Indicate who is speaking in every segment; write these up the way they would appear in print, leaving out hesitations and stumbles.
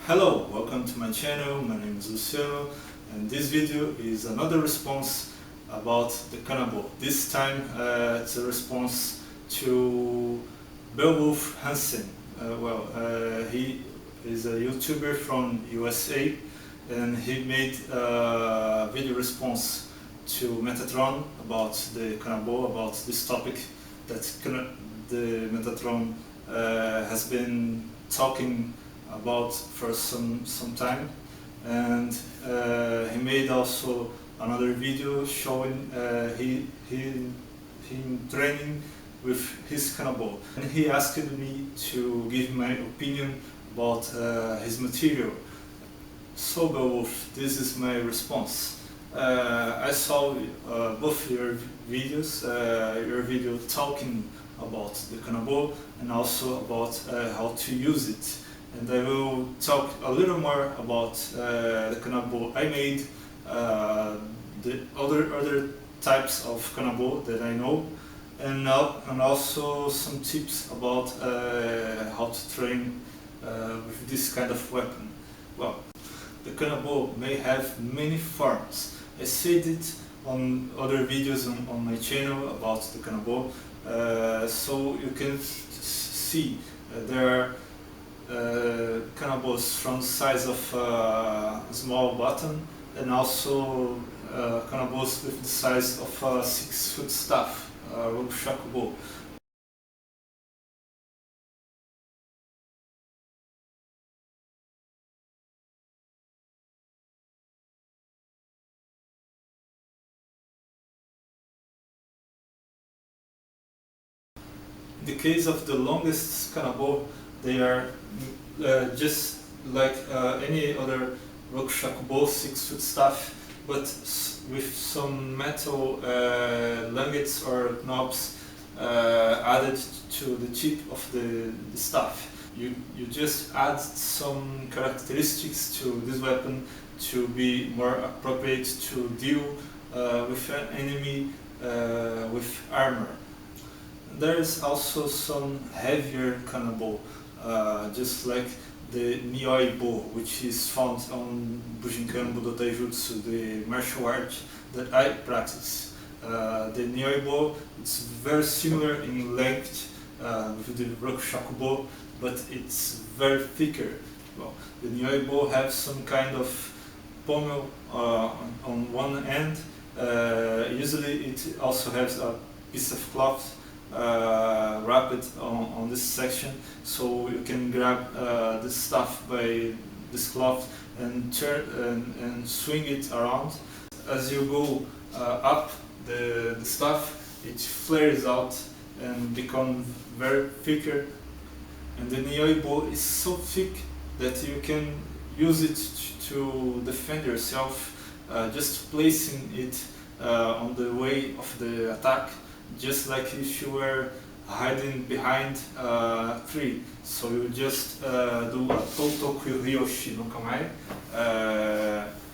Speaker 1: Hello, welcome to my channel. My name is Luciano, and this video is another response about the Cannibal. This time it's a response to Beowulf Hansen. He is a YouTuber from USA, and he made a video response to Metatron about the Cannibal, about this topic that the Metatron has been talking about for some time, and he made also another video showing him training with his Cannibal, and he asked me to give my opinion about his material. So Beowulf, this is my response. I saw both your videos, your video talking about the Cannibal and also about how to use it. And I will talk a little more about the Cannibal I made, the other types of Cannibal that I know, and also some tips about how to train with this kind of weapon. Well, the Cannibal may have many forms. I said it on other videos on my channel about the Cannibal, so you can see there are Cannibals from the size of a small button, and also Cannibals with the size of a 6-foot staff, rope shakubo. In the case of the longest Cannibal, they are just like any other rope shakubo 6-foot staff, but with some metal langets or knobs added to the tip of the staff. You just add some characteristics to this weapon to be more appropriate to deal with an enemy with armor. There is also some heavier Cannibal, just like the Nioi Bo, which is found on Bujinkan Budo Taijutsu, the martial art that I practice. The Nioi Bo, it's very similar in length with the rope shakubo, but it's very thicker. Well, the Nioi Bo has some kind of pommel on one end. Usually it also has a piece of cloth wrapped on this section, so you can grab the stuff by this cloth and turn and swing it around. As you go up the stuff, it flares out and becomes very thicker. And the Nioi Bo is so thick that you can use it to defend yourself, just placing it on the way of the attack, just like if you were hiding behind a tree. So you just do a Totoku Ryoshi no Kamae,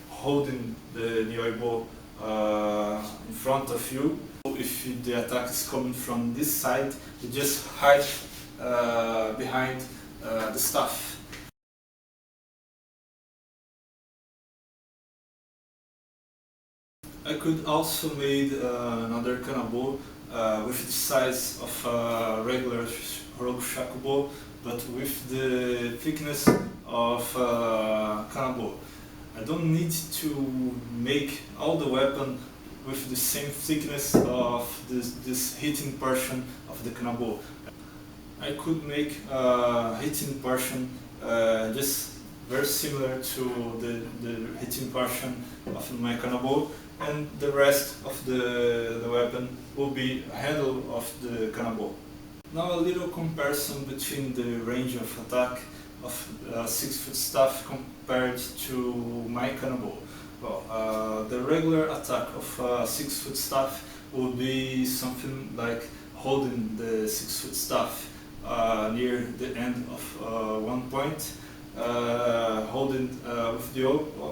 Speaker 1: holding the Nioi Bo in front of you. If the attack is coming from this side, you just hide behind the staff. I could also made another Cannibal with the size of a regular rope shakubo, but with the thickness of Cannibal. I don't need to make all the weapon with the same thickness of this hitting portion of the Cannibal. I could make a hitting portion just very similar to the hitting portion of my Cannibal, and the rest of the weapon will be a handle of the Cannibal. Now a little comparison between the range of attack of 6-foot staff compared to my Cannibal. Well, the regular attack of 6-foot staff would be something like holding the 6-foot staff near the end of one point, holding with the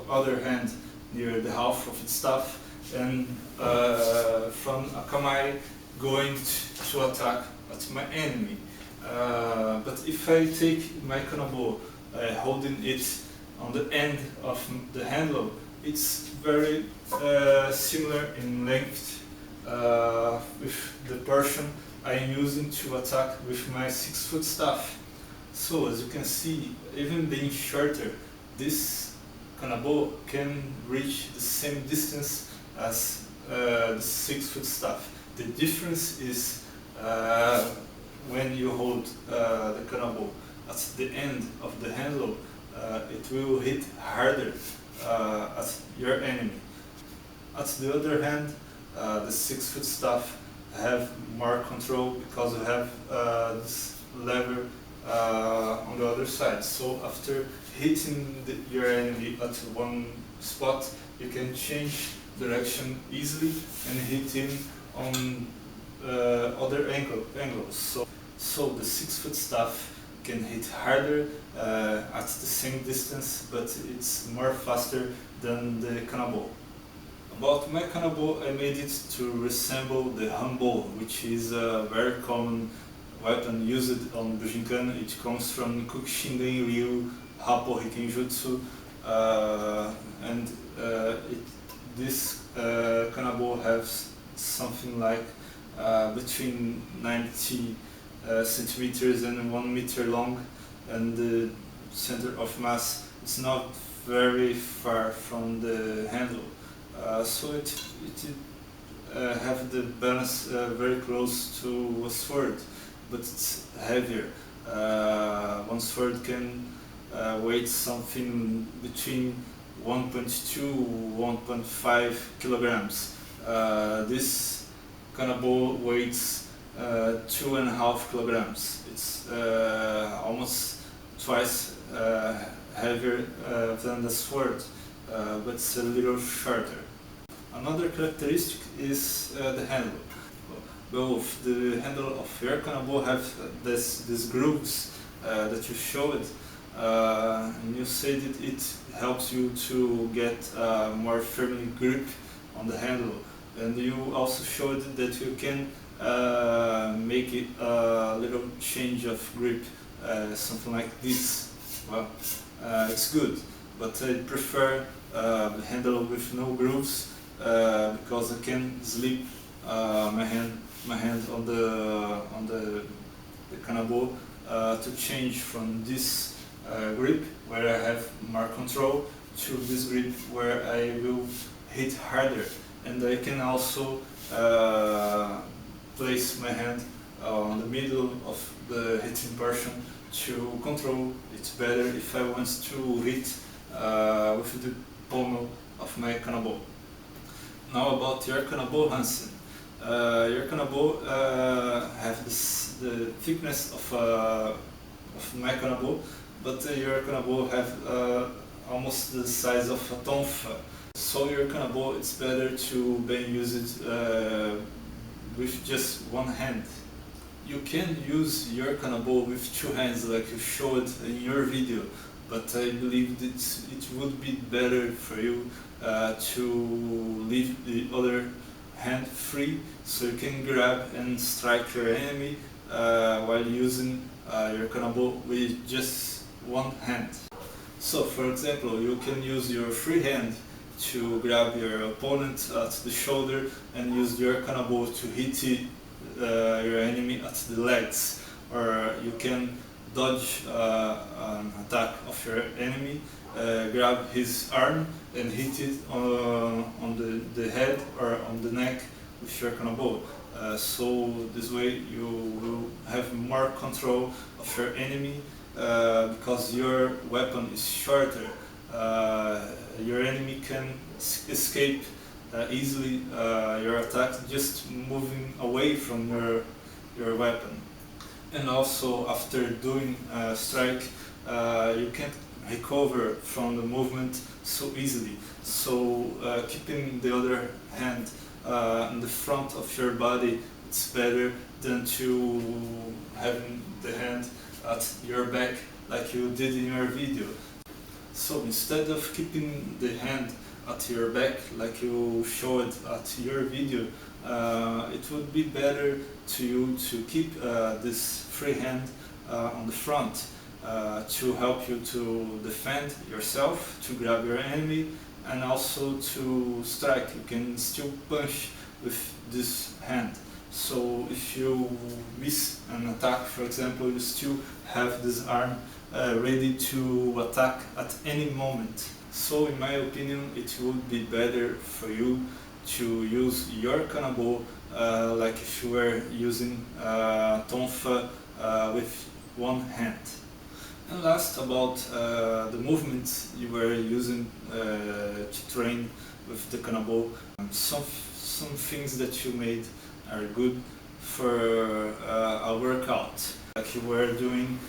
Speaker 1: other hand near the half of its staff, and from a kamae going to attack at my enemy. But if I take my Cannibal holding it on the end of the handle. It's very similar in length with the portion I'm using to attack with my 6-foot staff. So as you can see, even being shorter, this Kanabo can reach the same distance as the 6-foot staff. The difference is when you hold the Kanabo at the end of the handle, it will hit harder at your enemy. At the other hand, the 6-foot staff have more control because you have this lever on the other side. So after hitting your enemy at one spot, you can change direction easily and hit him on other angles. So the 6-foot staff can hit harder at the same distance, but it's more faster than the Kanabo. About my Kanabo, I made it to resemble the Hanbo, which is a very common weapon used on Bujinkan. It comes from Kukushinden Ryu Happo Hikenjutsu, and this Kanabo has something like between 90 centimeters and 1 meter long, and the center of mass is not very far from the handle. So it have the balance very close to a sword, but it's heavier. One sword can weigh something between 1.2 1.5 kilograms. This Kanabo weighs 2.5 kilograms. It's almost twice heavier than the sword, but it's a little shorter. Another characteristic is the handle. Both the handle of your Kanabo have these grooves that you showed, and you said that it helps you to get more firmly grip on the handle. And you also showed that you can make it a little change of grip, something like this. Well, it's good, but I prefer the handle with no grooves because I can slip my hand on the Kanabo to change from this grip where I have more control to this grip where I will hit harder. And I can also place my hand on the middle of the hitting portion to control it better if I want to hit with the pommel of my Kanabo. Now about your Kanabo, Hansen. Your Kanabo have the thickness of my Kanabo, but your Kanabo have almost the size of a tonfa. So your Kanabo, it's better to be used with just one hand. You can use your Kanabo with two hands like you showed in your video, but I believe that it would be better for you to leave the other hand free so you can grab and strike your enemy while using your Kanabo with just one hand. So for example, you can use your free hand to grab your opponent at the shoulder and use your Kanabo to hit your enemy at the legs, or you can dodge an attack of your enemy, grab his arm and hit it on the head or on the neck with your Kanabo. So this way you will have more control of your enemy because your weapon is shorter. Your enemy can escape easily your attack just moving away from your weapon. And also after doing a strike, you can't recover from the movement so easily. So keeping the other hand in the front of your body, it's better than to having the hand at your back like you did in your video. So instead of keeping the hand at your back like you showed at your video, it would be better to you to keep this free hand on the front. to help you to defend yourself, to grab your enemy, and also to strike. You can still punch with this hand. So if you miss an attack, for example, you still have this arm ready to attack at any moment. So in my opinion, it would be better for you to use your Kanabo like if you were using Tonfa with one hand. And last, about the movements you were using to train with the Kanabo. Some things that you made are good for a workout. Like you were doing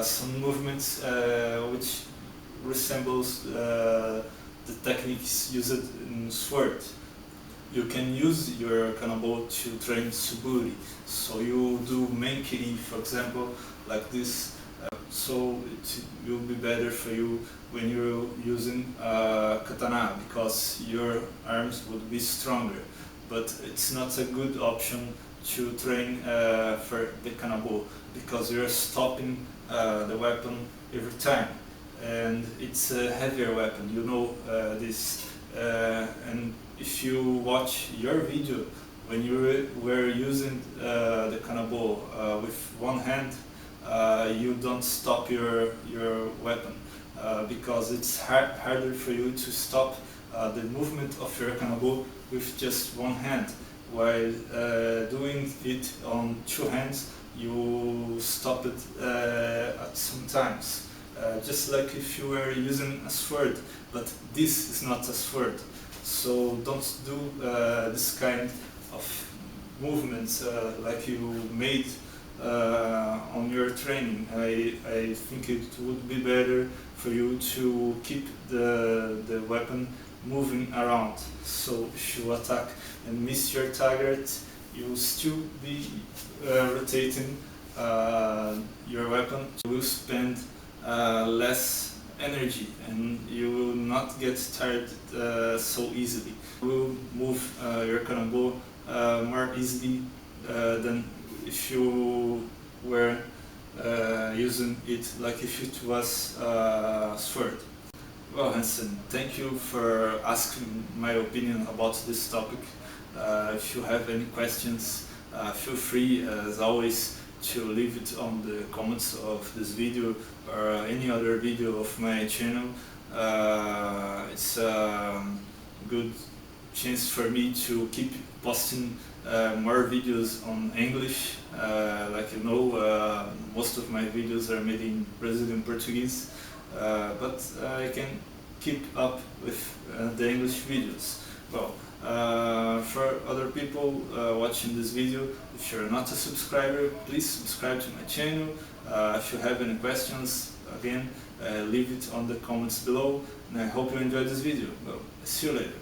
Speaker 1: some movements which resembles the techniques used in sword. You can use your Kanabo to train Suburi. So you do Menkiri, for example, like this. So it will be better for you when you're using Katana, because your arms would be stronger. But it's not a good option to train for the Kanabo, because you're stopping the weapon every time. And it's a heavier weapon, you know this. And if you watch your video when you were using the Kanabo with one hand, you don't stop your weapon because it's harder for you to stop the movement of your Kanabo with just one hand. While doing it on two hands, you stop it at some times. Just like if you were using a sword, but this is not a sword. So don't do this kind of movements like you made on your training. I think it would be better for you to keep the weapon moving around. So if you attack and miss your target, you will still be rotating your weapon. You will spend less energy and you will not get tired so easily. You will move your Kanabo more easily than if you were using it like if it was sword. Well, Hansen, thank you for asking my opinion about this topic. If you have any questions, feel free, as always, to leave it on the comments of this video or any other video of my channel. It's a good chance for me to keep posting more videos on English. Like you know, most of my videos are made in Brazilian Portuguese, but I can keep up with the English videos. Well, for other people watching this video, if you're not a subscriber, please subscribe to my channel. If you have any questions, again, leave it on the comments below, and I hope you enjoyed this video. Well, see you later.